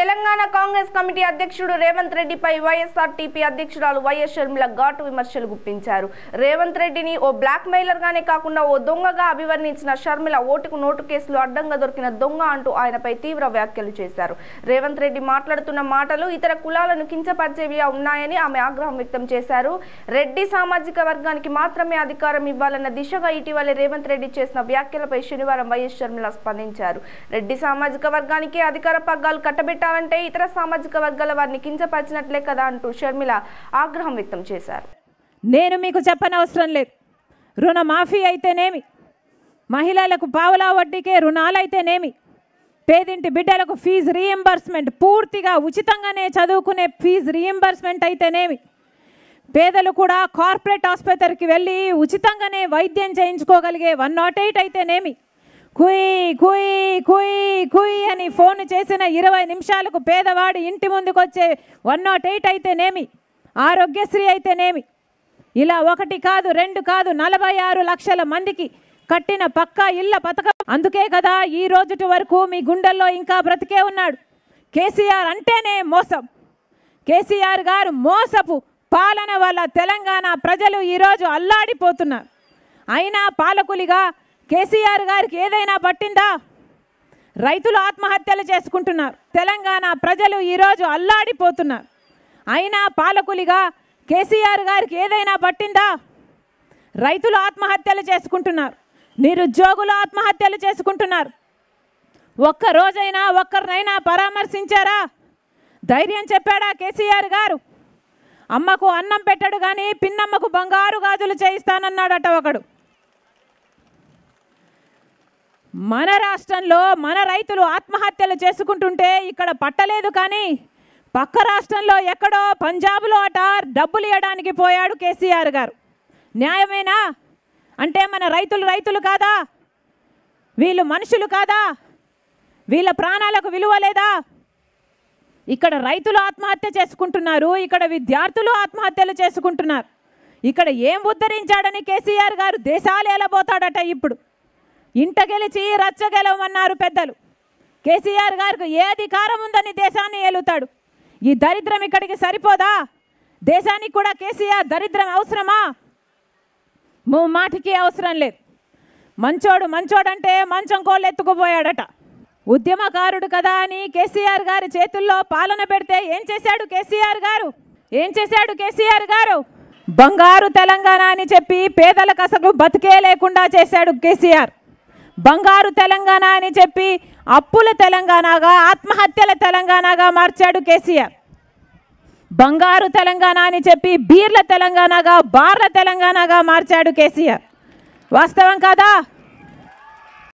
Telangana Congress committee అధ్యక్షుడు రేవంత్ రెడ్డిపై YSRTP అధ్యక్షురాలు వైఎస్ షర్మిల ఘాటు విమర్శలు గుప్పించారు. రేవంత్ రెడ్డిని ఓ బ్లాక్ మెయిలర్ గానే కాకుండా ఓ దొంగగా అభివర్ణించిన షర్మిల ఓటుకు నోటు కేసులో అడ్డంగా దొరికిన దొంగ అంటూ ఆయనపై తీవ్ర వ్యాఖ్యలు చేశారు. రేవంత్ రెడ్డి మాట్లాడుతున్న మాటలు ఇతర కులాలను కించపరిచేవిగా ఉన్నాయని ఆమె ఆగ్రహం వ్యక్తం చేశారు. రెడ్డి సామాజిక వర్గానికి మాత్రమే అధికారం ఇవ్వాలన్న దిశగా ఇటీవలే రేవంత్ రెడ్డి చేసిన వ్యాఖ్యలపై శనివారం వైఎస్ షర్మిల స్పందించారు. రెడ్డి సామాజిక వర్గానికి అధికార పగ్గాలు కట్టబెట్టాలంటే ఇతర సామాజిక వర్గాల వారిని కించపరిచినట్లే కదా అంటూ షర్మిల ఆగ్రహం వ్యక్తం చేశారు. నేను మీకు చెప్పనవసరం లేదు. రుణమాఫీ అయితేనేమి, మహిళలకు పావలా వడ్డీకే రుణాలైతేనేమి, పేదింటి బిడ్డలకు ఫీజు రీఎంబర్స్మెంట్ పూర్తిగా ఉచితంగానే చదువుకునే ఫీజు రీఎంబర్స్మెంట్ అయితేనేమి, పేదలు కూడా కార్పొరేట్ ఆసుపత్రికి వెళ్ళి ఉచితంగానే వైద్యం చేయించుకోగలిగే 108 అయితేనేమి, కుయ్ కుయ్ కుయ్ కుయ్ అని ఫోన్ చేసిన 20 నిమిషాలకు పేదవాడి ఇంటి ముందుకు వచ్చే 108 అయితేనేమి, ఆరోగ్యశ్రీ అయితేనేమి, ఇలా 1 కాదు 2 కాదు 46 లక్షల మందికి కట్టిన పక్కా ఇళ్ల పథకం. అందుకే కదా ఈ రోజుటి వరకు మీ గుండెల్లో ఇంకా బ్రతికే ఉన్నాడు. కేసీఆర్ అంటేనే మోసం. కేసీఆర్ గారు మోసపు పాలన వల్ల తెలంగాణ ప్రజలు ఈరోజు అల్లాడిపోతున్నారు. అయినా పాలకులిగా కేసీఆర్ గారికి ఏదైనా పట్టిందా? రైతులు ఆత్మహత్యలు చేసుకుంటున్నారు. తెలంగాణ ప్రజలు ఈరోజు అల్లాడిపోతున్నారు. అయినా పాలకులిగా కేసీఆర్ గారికి ఏదైనా పట్టిందా? రైతులు ఆత్మహత్యలు చేసుకుంటున్నారు. నిరుద్యోగులు ఆత్మహత్యలు చేసుకుంటున్నారు. ఒక్కరోజైనా ఒక్కరినైనా పరామర్శించారా? ధైర్యం చెప్పాడా కేసీఆర్ గారు? అమ్మకు అన్నం పెట్టడు కానీ పిన్నమ్మకు బంగారు గాజులు చేయిస్తానన్నాడట ఒకడు. మన రాష్ట్రంలో మన రైతులు ఆత్మహత్యలు చేసుకుంటుంటే ఇక్కడ పట్టలేదు, కానీ పక్క రాష్ట్రంలో ఎక్కడో పంజాబ్లో అట డబ్బులు ఇవ్వడానికి పోయాడు కేసీఆర్ గారు. న్యాయమేనా? అంటే మన రైతులు కాదా? వీళ్ళు మనుషులు కాదా? వీళ్ళ ప్రాణాలకు విలువ లేదా? ఇక్కడ రైతులు ఆత్మహత్య చేసుకుంటున్నారు, ఇక్కడ విద్యార్థులు ఆత్మహత్యలు చేసుకుంటున్నారు. ఇక్కడ ఏం ఉద్ధరించాడని కేసీఆర్ గారు దేశాలు ఎలబోతాడట. ఇప్పుడు ఇంట గెలిచి రచ్చ గెలవమన్నారు పెద్దలు. కేసీఆర్ గారికి ఏ అధికారం ఉందని దేశాన్ని ఏలుతాడు? ఈ దరిద్రం ఇక్కడికి సరిపోదా? దేశానికి కూడా కేసీఆర్ దరిద్రం అవసరమా? మాటికి అవసరం లేదు. మంచోడంటే మంచం కోళ్ళు ఎత్తుకుపోయాడట. ఉద్యమకారుడు కదా అని కేసీఆర్ గారి చేతుల్లో పాలన పెడితే ఏం చేశాడు కేసీఆర్ గారు? బంగారు తెలంగాణ అని చెప్పి పేదలకు అసలు బతికే లేకుండా చేశాడు కేసీఆర్. బంగారు తెలంగాణ అని చెప్పి అప్పుల తెలంగాణగా, ఆత్మహత్యల తెలంగాణగా మార్చాడు కేసీఆర్. బంగారు తెలంగాణ అని చెప్పి బీర్ల తెలంగాణగా, బార్ల తెలంగాణగా మార్చాడు కేసీఆర్. వాస్తవం కాదా?